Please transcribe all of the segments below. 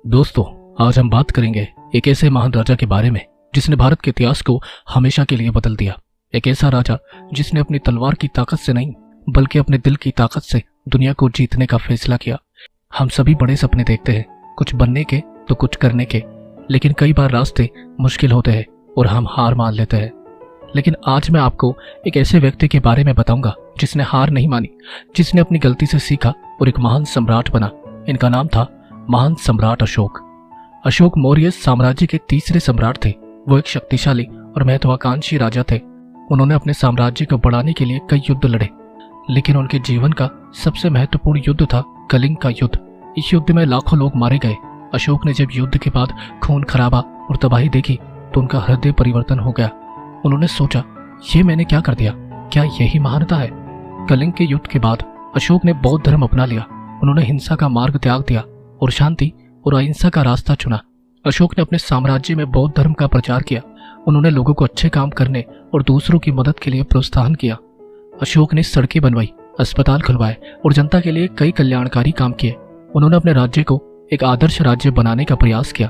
दोस्तों, आज हम बात करेंगे एक ऐसे महान राजा के बारे में जिसने भारत के इतिहास को हमेशा के लिए बदल दिया। एक ऐसा राजा जिसने अपनी तलवार की ताकत से नहीं बल्कि अपने दिल की ताकत से दुनिया को जीतने का फैसला किया। हम सभी बड़े सपने देखते हैं, कुछ बनने के तो कुछ करने के, लेकिन कई बार रास्ते मुश्किल होते हैं और हम हार मान लेते हैं। लेकिन आज मैं आपको एक ऐसे व्यक्ति के बारे में बताऊंगा जिसने हार नहीं मानी, जिसने अपनी गलती से सीखा और एक महान सम्राट बना। इनका नाम था महान सम्राट अशोक। अशोक मौर्य साम्राज्य के तीसरे सम्राट थे। वो एक शक्तिशाली और महत्वाकांक्षी राजा थे। उन्होंने अपने साम्राज्य को बढ़ाने के लिए कई युद्ध लड़े, लेकिन उनके जीवन का सबसे महत्वपूर्ण युद्ध था कलिंग का युद्ध। इस युद्ध में लाखों लोग मारे गए। अशोक ने जब युद्ध के बाद खून खराबा और तबाही देखी तो उनका हृदय परिवर्तन हो गया। उन्होंने सोचा, ये मैंने क्या कर दिया? क्या यही महानता है? कलिंग के युद्ध के बाद अशोक ने बौद्ध धर्म अपना लिया। उन्होंने हिंसा का मार्ग त्याग दिया और शांति और अहिंसा का रास्ता चुना। अशोक ने अपने साम्राज्य में बौद्ध धर्म का प्रचार किया। उन्होंने लोगों को अच्छे काम करने और दूसरों की मदद के लिए प्रोत्साहन किया। अशोक ने सड़कें बनवाई, अस्पताल खुलवाए और जनता के लिए कई कल्याणकारी काम किए। उन्होंने अपने राज्य को एक आदर्श राज्य बनाने का प्रयास किया।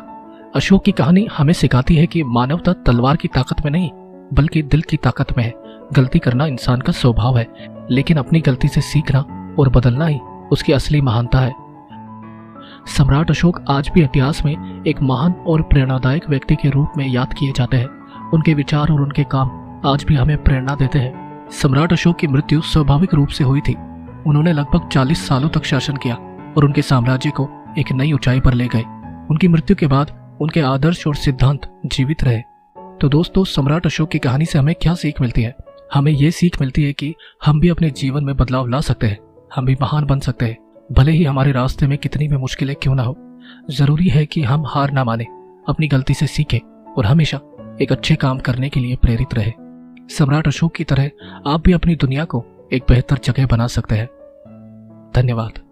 अशोक की कहानी हमें सिखाती है कि मानवता तलवार की ताकत में नहीं बल्कि दिल की ताकत में है। गलती करना इंसान का स्वभाव है, लेकिन अपनी गलती से सीखना और बदलना ही उसकी असली महानता है। सम्राट अशोक आज भी इतिहास में एक महान और प्रेरणादायक व्यक्ति के रूप में याद किए जाते हैं। उनके विचार और उनके काम आज भी हमें प्रेरणा देते हैं। सम्राट अशोक की मृत्यु स्वाभाविक रूप से हुई थी। उन्होंने लगभग 40 सालों तक शासन किया और उनके साम्राज्य को एक नई ऊंचाई पर ले गए। उनकी मृत्यु के बाद उनके आदर्श और सिद्धांत जीवित रहे। तो दोस्तों, सम्राट अशोक की कहानी से हमें क्या सीख मिलती है? हमें यह सीख मिलती है कि हम भी अपने जीवन में बदलाव ला सकते हैं। हम भी महान बन सकते हैं, भले ही हमारे रास्ते में कितनी भी मुश्किलें क्यों ना हो। जरूरी है कि हम हार ना माने, अपनी गलती से सीखें और हमेशा एक अच्छे काम करने के लिए प्रेरित रहे। सम्राट अशोक की तरह आप भी अपनी दुनिया को एक बेहतर जगह बना सकते हैं। धन्यवाद।